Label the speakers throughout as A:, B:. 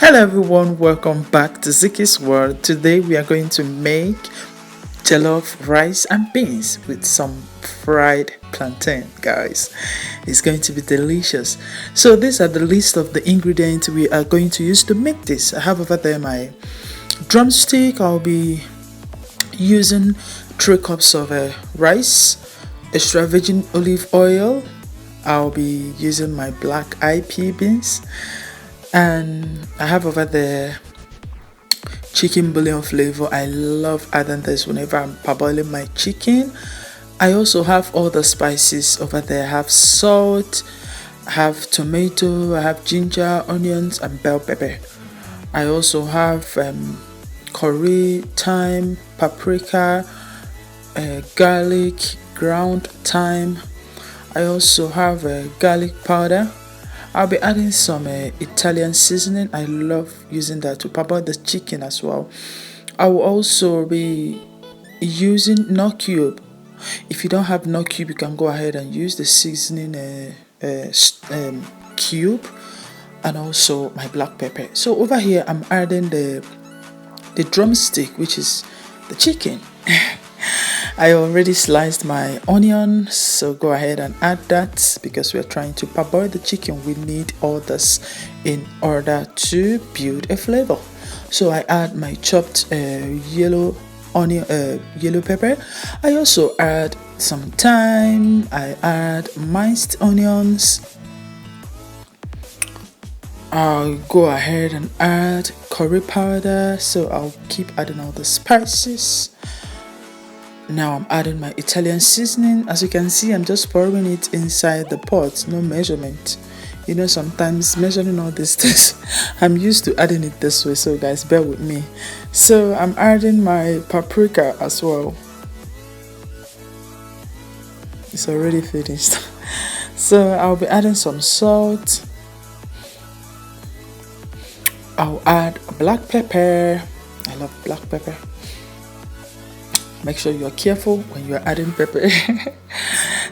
A: Hello everyone, welcome back to ZIKKIE'S world. Today we are going to make Jellof Rice and Beans with some fried plantain, guys. It's going to be delicious. So these are the list of the ingredients we are going to use to make this. I have over there my drumstick. I'll be using 3 cups of rice, extra virgin olive oil. I'll be using my black eyed pea beans, and I have over there chicken bouillon flavor. I love adding this whenever I'm parboiling my chicken. I also have all the spices over there. I have salt, I have tomato, I have ginger, onions, and bell pepper. I also have curry, thyme, paprika, garlic, ground thyme. I also have garlic powder. I'll be adding some Italian seasoning. I love using that to parboil the chicken as well. I will also be using nut cube. If you don't have nut cube, you can go ahead and use the seasoning cube, and also my black pepper. So over here, I'm adding the drumstick, which is the chicken. I already sliced my onion, so go ahead and add that because we're trying to parboil the chicken. We need all this in order to build a flavor. So I add my chopped yellow pepper. I also add some thyme. I add minced onions. I'll go ahead and add curry powder, so I'll keep adding all the spices. Now I'm adding my Italian seasoning. As you can see, I'm just pouring it inside the pot, no measurement. You know, sometimes measuring all these things, I'm used to adding it this way, so guys, bear with me. So I'm adding my paprika as well. It's already finished. So I'll be adding some salt. I'll add black pepper. I love black pepper. Make sure you're careful when you're adding pepper.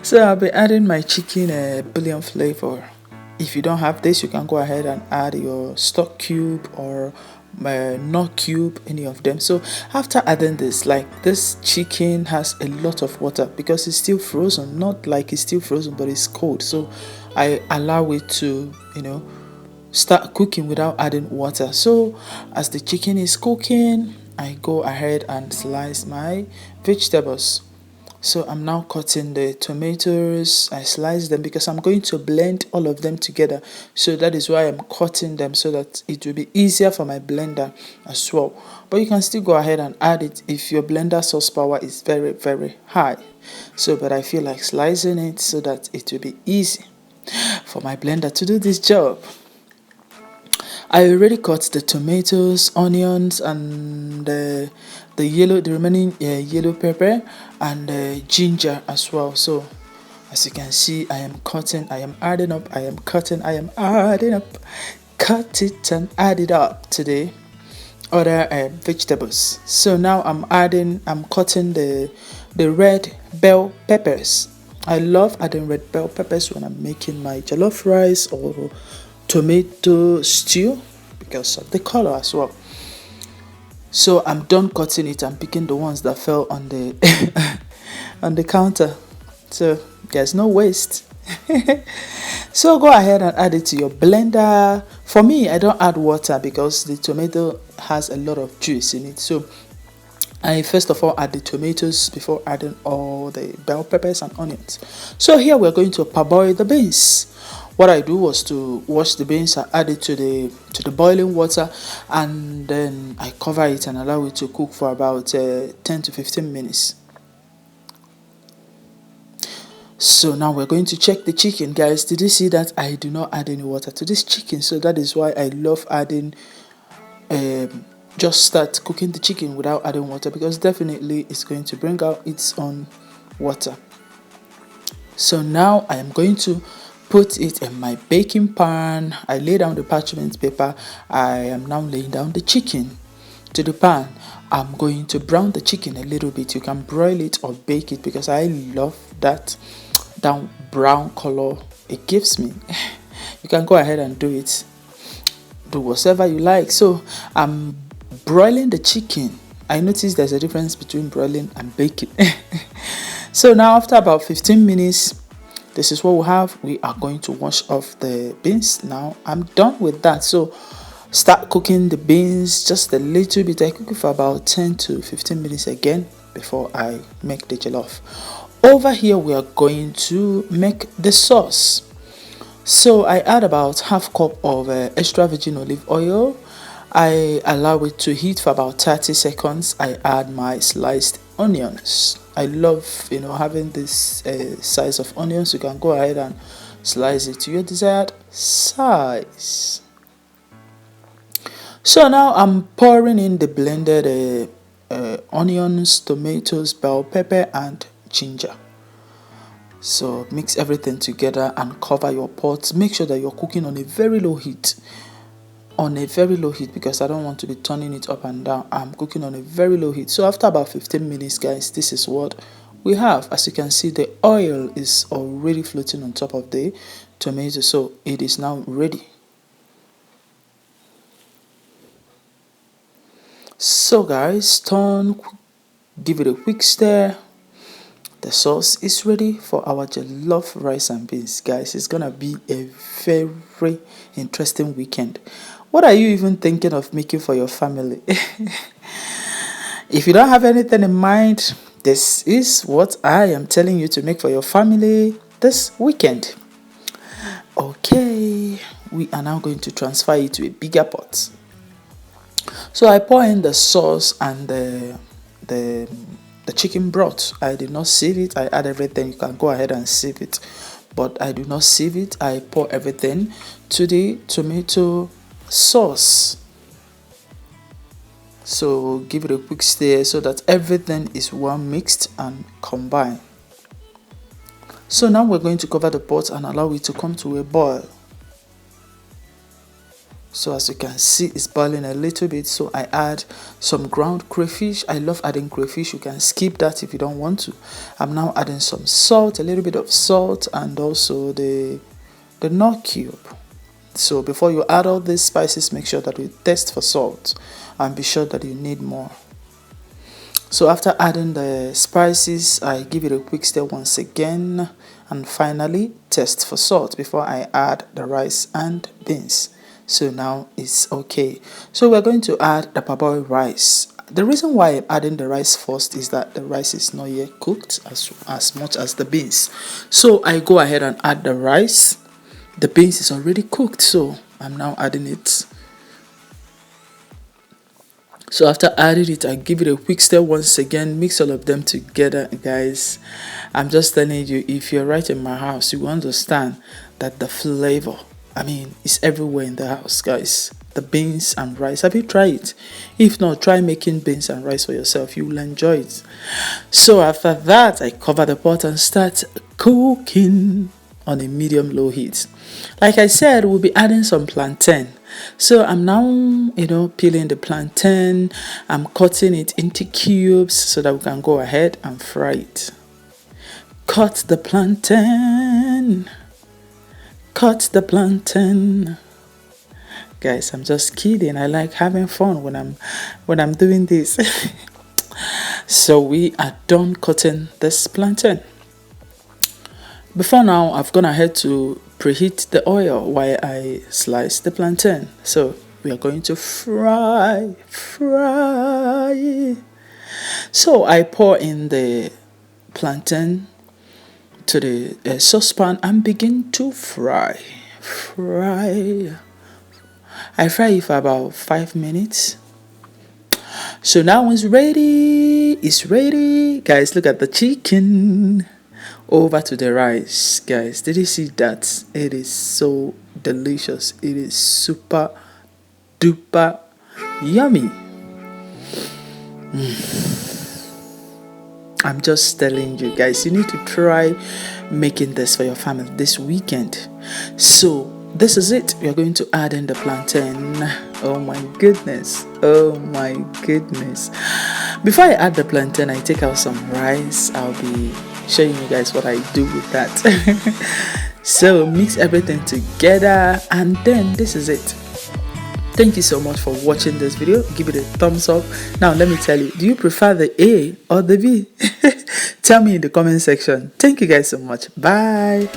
A: So I'll be adding my chicken bouillon flavor. If you don't have this, you can go ahead and add your stock cube or nut cube, any of them. So after adding this, like, this chicken has a lot of water because it's still frozen. Not like it's still frozen, but it's cold. So I allow it to, start cooking without adding water. So as the chicken is cooking, I go ahead and slice my vegetables. So I'm now cutting the tomatoes. I slice them because I'm going to blend all of them together. So that is why I'm cutting them, so that it will be easier for my blender as well. But you can still go ahead and add it if your blender sauce power is very, very high. So, but I feel like slicing it so that it will be easy for my blender to do this job. I already cut the tomatoes, onions, and the remaining yellow pepper and ginger as well. So as you can see, I am cutting, I am adding up, I am cutting, I am adding up. Cut it and add it up to the other vegetables. So now I'm cutting the red bell peppers. I love adding red bell peppers when I'm making my jollof rice or tomato stew because of the color as well. So I'm done cutting it. I'm picking the ones that fell on the on the counter, so there's no waste. So go ahead and add it to your blender. For me, I don't add water because the tomato has a lot of juice in it. So I first of all add the tomatoes before adding all the bell peppers and onions. So here we're going to parboil the beans. What I do was to wash the beans, I add it to the boiling water, and then I cover it and allow it to cook for about 10 to 15 minutes. So now we're going to check the chicken, guys. Did you see that I do not add any water to this chicken? So that is why I love adding just start cooking the chicken without adding water, because definitely it's going to bring out its own water. So now I am going to put it in my baking pan. I lay down the parchment paper. I am now laying down the chicken to the pan. I'm going to brown the chicken a little bit. You can broil it or bake it because I love that brown color it gives me. You can go ahead and do it. do whatever you like. So I'm broiling the chicken. I noticed there's a difference between broiling and baking. So now after about 15 minutes, this is what we have. We are going to wash off the beans. Now I'm done with that. So start cooking the beans just a little bit. I cook it for about 10 to 15 minutes again before I make the jollof. Over here we are going to make the sauce. So I add about half cup of extra virgin olive oil. I allow it to heat for about 30 seconds. I add my sliced onions. I love, having this size of onions. You can go ahead and slice it to your desired size. So now I'm pouring in the blended onions, tomatoes, bell pepper and ginger. So mix everything together and cover your pot. Make sure that you're cooking on a very low heat. Because I don't want to be turning it up and down. I'm cooking on a very low heat. So after about 15 minutes, guys, this is what we have. As you can see, the oil is already floating on top of the tomato. So it is now ready. So guys, give it a quick stir. The sauce is ready for our jollof rice and beans. Guys, it's gonna be a very interesting weekend. What are you even thinking of making for your family? If you don't have anything in mind, this is what I am telling you to make for your family this weekend. Okay, we are now going to transfer it to a bigger pot. So I pour in the sauce and the chicken broth. I did not sieve it. I add everything. You can go ahead and sieve it, but I do not sieve it. I pour everything to the tomato sauce. So give it a quick stir so that everything is well mixed and combined. So now we're going to cover the pot and allow it to come to a boil. So as you can see, it's boiling a little bit. So I add some ground crayfish. I love adding crayfish. You can skip that if you don't want to. I'm now adding some salt, a little bit of salt, and also the knorr cube. So before you add all these spices, make sure that you test for salt and be sure that you need more. So after adding the spices, I give it a quick stir once again, and finally test for salt before I add the rice and beans. So now it's okay. So we're going to add the parboiled rice. The reason why I'm adding the rice first is that the rice is not yet cooked as much as the beans. So I go ahead and add the rice. The beans is already cooked, so I'm now adding it. So after adding it, I give it a quick stir once again. Mix all of them together, guys. I'm just telling you, if you're right in my house, you understand that the flavor, it's everywhere in the house, guys. The beans and rice. Have you tried it? If not, try making beans and rice for yourself. You will enjoy it. So after that, I cover the pot and start cooking on a medium-low heat. Like I said, we'll be adding some plantain. So I'm now, peeling the plantain. I'm cutting it into cubes so that we can go ahead and fry it. Cut the plantain. Cut the plantain. Guys, I'm just kidding. I like having fun when I'm doing this. So we are done cutting this plantain. Before now, I've gone ahead to preheat the oil while I slice the plantain. So we are going to fry. So I pour in the plantain to the saucepan and begin to fry. I fry it for about 5 minutes. So now it's ready. It's ready. Guys, look at the chicken. Over to the rice. Guys, did you see that? It is so delicious. It is super duper yummy. I'm just telling you guys, you need to try making this for your family this weekend. So this is it. We are going to add in the plantain. Oh my goodness. Before I add the plantain, I take out some rice. I'll be showing you guys what I do with that. So mix everything together, and then this is it. Thank you so much for watching this video. Give it a thumbs up. Now let me tell you, do you prefer the A or the B? Tell me in the comment section. Thank you guys so much. Bye.